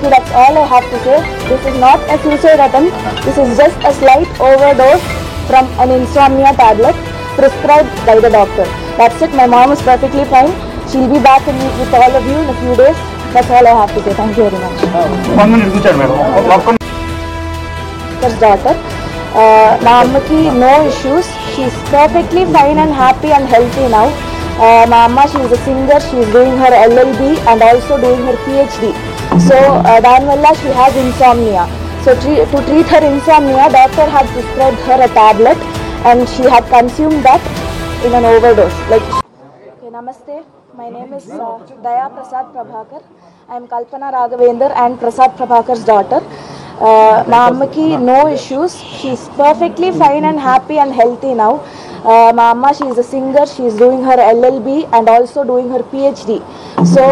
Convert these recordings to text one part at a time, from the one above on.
you. That's all I have to say. This is not a suicide attempt. This is just a slight overdose from an insomnia tablet prescribed by the doctor. That's it. My mom is perfectly fine. She'll be back with all of you in a few days. That's all I have to say. Thank you very much. 1 minute కూర్చోండి madam. daughter. మా అమ్మకి no issues. She's perfectly fine and happy and healthy now. My amma, she is a singer. She is doing her LLB and also doing her PhD. So danvalla she has insomnia. So to treat her insomnia, doctor had prescribed her a tablet and she had consumed that in an overdose. Like, okay, namaste. My name is Daya Prasad Prabhakar. I am Kalpana Raghavendra and Prasad Prabhakar's daughter. My ammaki no issues. She is perfectly fine and happy and healthy now. My amma, she is a singer. She is doing her LLB and also doing her PhD. So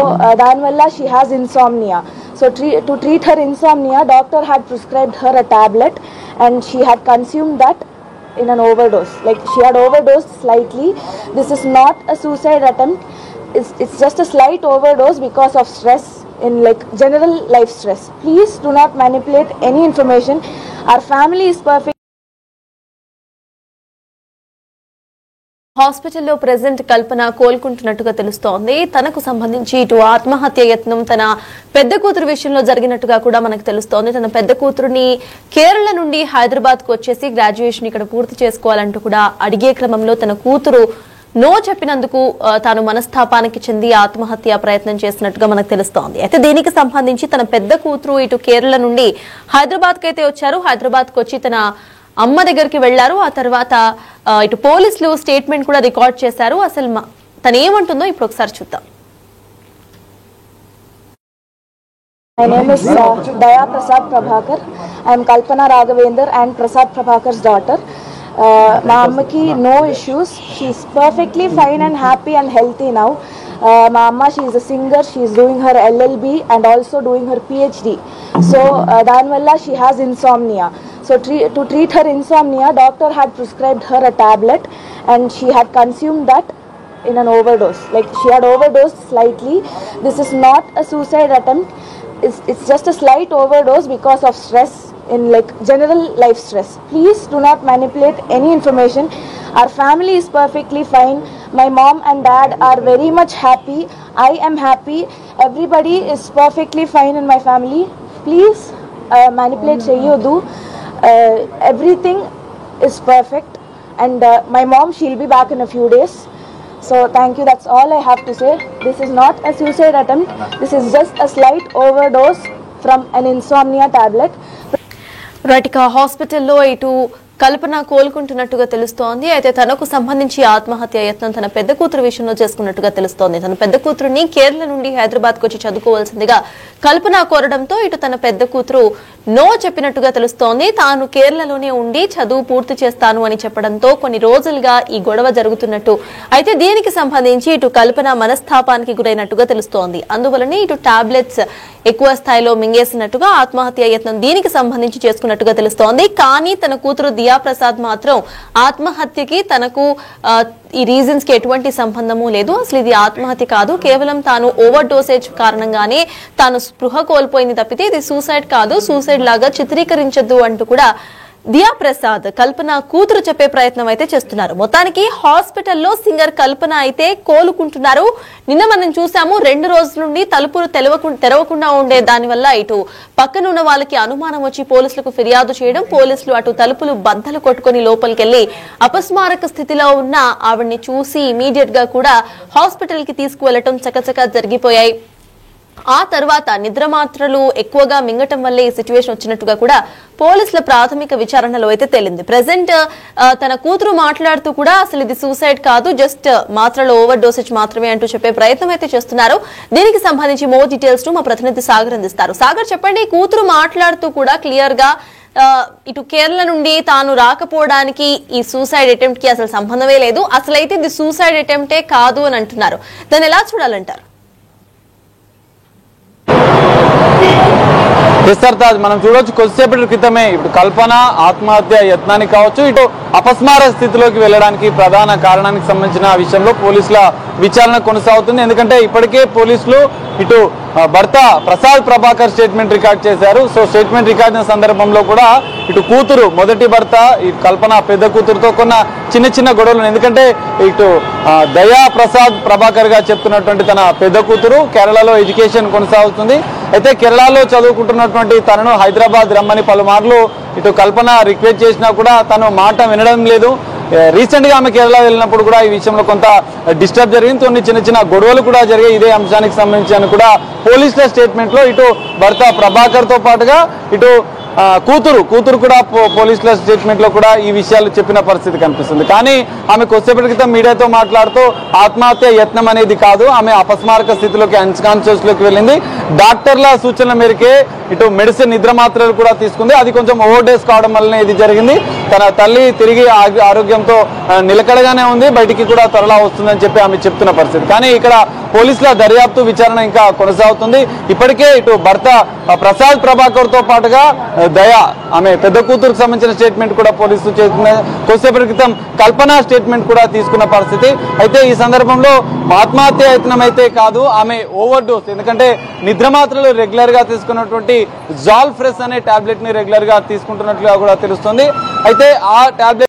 danvalla she has insomnia. So to treat her insomnia, doctor had prescribed her a tablet and she had consumed that in an overdose. Like, she had overdosed slightly. This is not a suicide attempt. It's just a slight overdose because of stress, in like general life stress. Please do not manipulate any information. Our family is perfect. హాస్పిటల్లో present కల్పన కోలుకుంటున్నట్టుగా తెలుస్తోంది. తనకు సంబంధించి ఇటు ఆత్మహత్య యత్నం తన పెద్ద కూతురు విషయంలో జరిగినట్టుగా కూడా మనకు తెలుస్తోంది. తన పెద్ద కూతురుని కేరళ నుండి హైదరాబాద్ కు వచ్చేసి గ్రాడ్యుయేషన్ ఇక్కడ పూర్తి చేసుకోవాలంటూ కూడా అడిగే క్రమంలో తన కూతురు నో చెప్పినందుకు తాను మనస్తాపానికి చెంది ఆత్మహత్య ప్రయత్నం చేసినట్టుగా మనకు తెలుస్తోంది. అయితే దీనికి సంబంధించి తన పెద్ద కూతురు ఇటు కేరళ నుండి హైదరాబాద్ కు అయితే వచ్చారు. హైదరాబాద్ కు వచ్చి తన అమ్మ దగ్గరికి వెళ్లారు. ఆ తర్వాత ఇటు పోలీసులు స్టేట్మెంట్ కూడా రికార్డ్ చేశారు. అసలు తను ఏమంటుందో ఇప్పుడు ఒకసారి చూద్దాం. My name is Daya Prasad Prabhakar. I am Kalpana Raghavendra and Prasad Prabhakar's daughter. My ammaki no issues. She is perfectly fine and happy and healthy now. My amma, she is a singer. She is doing her LLB and also doing her PhD. So danvalla she has insomnia. So to treat her insomnia, doctor had prescribed her a tablet and she had consumed that in an overdose. Like, she had overdosed slightly. This is not a suicide attempt. It's just a slight overdose because of stress, in like general life stress. Please do not manipulate any information. Our family is perfectly fine. My mom and dad are very much happy. I am happy. Everybody is perfectly fine in my family. Please manipulate cheyyudu. Everything is perfect and my mom, she'll be back in a few days. So thank you. That's all I have to say. This is not a suicide attempt. This is just a slight overdose from an insomnia tablet. Right, హాస్పిటల్లో ఇటు కల్పన కోలుకుంటున్నట్టుగా తెలుస్తోంది. అయితే తనకు సంబంధించి ఆత్మహత్య యత్నం తన పెద్ద కూతురు విషయంలో చేసుకున్నట్టుగా తెలుస్తోంది. తన పెద్ద కూతురుని కేరళ నుండి హైదరాబాద్ కు వచ్చి చదువుకోవాల్సిందిగా కల్పన కోరడంతో ఇటు తన పెద్ద కూతురు నో చెప్పినట్టుగా తెలుస్తోంది. తాను కేరళలోనే ఉండి చదువు పూర్తి చేస్తాను అని చెప్పడంతో కొన్ని రోజులుగా ఈ గొడవ జరుగుతున్నట్టు, అయితే దీనికి సంబంధించి ఇటు కల్పన మనస్తాపానికి గురైనట్టుగా తెలుస్తోంది. అందువలనే ఇటు టాబ్లెట్స్ ఎక్కువ స్థాయిలో మింగేసినట్టుగా ఆత్మహత్య యత్నం దీనికి సంబంధించి చేసుకున్నట్టుగా తెలుస్తోంది. కానీ తన కూతురు దియా ప్రసాద్ మాత్రం ఆత్మహత్యకి తనకు ఈ రీజన్స్ కి ఎటువంటి సంబంధము లేదు, అసలు ఇది ఆత్మహత్య కాదు, కేవలం తాను ఓవర్ డోసేజ్ కారణంగానే తాను స్పృహ కోల్పోయింది తప్పితే ఇది సూసైడ్ కాదు, సూసైడ్ లాగా చిత్రీకరించద్దు అంటూ కూడా దియా ప్రసాద్ కల్పన కూతురు చెప్పే ప్రయత్నం అయితే చేస్తున్నారు. మొత్తానికి హాస్పిటల్లో సింగర్ కల్పన అయితే కోలుకుంటున్నారు. నిన్న మనం చూసాము 2 రోజుల నుండి తలుపులు తెరవకుండా ఉండే దాని వల్ల ఇటు పక్కనున్న వాళ్ళకి అనుమానం వచ్చి పోలీసులకు ఫిర్యాదు చేయడం, పోలీసులు అటు తలుపులు బద్దలు కొట్టుకుని లోపలికెళ్లి అపస్మారక స్థితిలో ఉన్న ఆవిడ్ని చూసి ఇమీడియట్ గా కూడా హాస్పిటల్ కి తీసుకువెళ్లటం చకచకా జరిగిపోయాయి. ఆ తర్వాత నిద్రమాత్రలు ఎక్కువగా మింగటం వల్లే ఈ సిచ్యువేషన్ వచ్చినట్టుగా కూడా పోలీసుల ప్రాథమిక విచారణలో అయితే తేలింది. ప్రెసెంట్ తన కూతురు మాట్లాడుతూ కూడా అసలు ఇది సూసైడ్ కాదు, జస్ట్ మాత్రలో ఓవర్ డోసేజ్ మాత్రమే అంటూ చెప్పే ప్రయత్నం అయితే చేస్తున్నారు. దీనికి సంబంధించి మోర్ డీటెయిల్స్ ను మా ప్రతినిధి సాగర్ అందిస్తారు. సాగర్, చెప్పండి, కూతురు మాట్లాడుతూ కూడా క్లియర్ గా ఇటు కేరళ నుండి తాను రాకపోవడానికి ఈ సూసైడ్ అటెంప్ట్ కి అసలు సంబంధమే లేదు, అసలైతే ఇది సూసైడ్ అటెంప్టే కాదు అని అంటున్నారు. దాన్ని ఎలా చూడాలంటారు? మనం చూడొచ్చు, కొద్దిసేపటి క్రితమే ఇప్పుడు కల్పన ఆత్మహత్య యత్నానికి కావచ్చు, ఇటు అపస్మార స్థితిలోకి వెళ్ళడానికి ప్రధాన కారణానికి సంబంధించిన విషయంలో పోలీసుల విచారణ కొనసాగుతుంది. ఎందుకంటే ఇప్పటికే పోలీసులు ఇటు భర్త ప్రసాద్ ప్రభాకర్ స్టేట్మెంట్ రికార్డ్ చేశారు. సో స్టేట్మెంట్ రికార్డ్ సందర్భంలో కూడా ఇటు కూతురు మొదటి భర్త ఈ కల్పన పెద్ద కూతురుతో కొన్న చిన్న చిన్న గొడవలు, ఎందుకంటే ఇటు దయా ప్రసాద్ ప్రభాకర్ గా చెప్తున్నటువంటి తన పెద్ద కూతురు కేరళలో ఎడ్యుకేషన్ కొనసాగుతుంది. అయితే కేరళలో చదువుకుంటున్నటువంటి తనను హైదరాబాద్ రమ్మని పలుమార్లు ఇటు కల్పన రిక్వెస్ట్ చేసినా కూడా తను మాట వినడం లేదు. రీసెంట్ గా ఆమె కేరళ వెళ్ళినప్పుడు కూడా ఈ విషయంలో కొంత డిస్టర్బ్ జరిగింది. కొన్ని చిన్న చిన్న గొడవలు కూడా జరిగాయి ఇదే అంశానికి సంబంధించి అని కూడా పోలీసుల స్టేట్మెంట్ లో ఇటు భర్త ప్రభాకర్ తో పాటుగా ఇటు కూతురు కూడా పోలీసుల స్టేట్మెంట్ లో కూడా ఈ విషయాలు చెప్పిన పరిస్థితి కనిపిస్తుంది. కానీ ఆమె కొద్దిసేపటి క్రితం మీడియాతో మాట్లాడుతూ ఆత్మహత్య యత్నం అనేది కాదు, ఆమె అపస్మారక స్థితిలోకి అన్కాన్షియస్ లోకి వెళ్ళింది. డాక్టర్ల సూచనల మేరకే ఇటు మెడిసిన్ నిద్ర మాత్రలు కూడా తీసుకుంది. అది కొంచెం ఓవర్ డోస్ కావడం వల్లనే ఇది జరిగింది. తన తల్లి తిరిగి ఆరోగ్యంతో నిలకడగానే ఉంది, బయటికి కూడా త్వరలో వస్తుందని చెప్పి ఆమె చెప్తున్న పరిస్థితి. కానీ ఇక్కడ పోలీసుల దర్యాప్తు విచారణ ఇంకా కొనసాగుతుంది. ఇప్పటికే ఇటు భర్త ప్రసాద్ ప్రభాకర్ తో పాటుగా దయా ఆమె పెద్ద కూతురుకు సంబంధించిన స్టేట్మెంట్ కూడా పోలీసులు చేస్తున్న కొద్దిసేపటి క్రితం కల్పన స్టేట్మెంట్ కూడా తీసుకున్న పరిస్థితి. అయితే ఈ సందర్భంలో ఆత్మహత్య యత్నం అయితే కాదు, ఆమె ఓవర్ డోస్, ఎందుకంటే నిద్ర మాత్రలు రెగ్యులర్ గా తీసుకున్నటువంటి జాల్ ఫ్రెష్ అనే టాబ్లెట్ ని రెగ్యులర్ గా తీసుకుంటున్నట్లుగా కూడా తెలుస్తుంది. అయితే ఆ టాబ్లెట్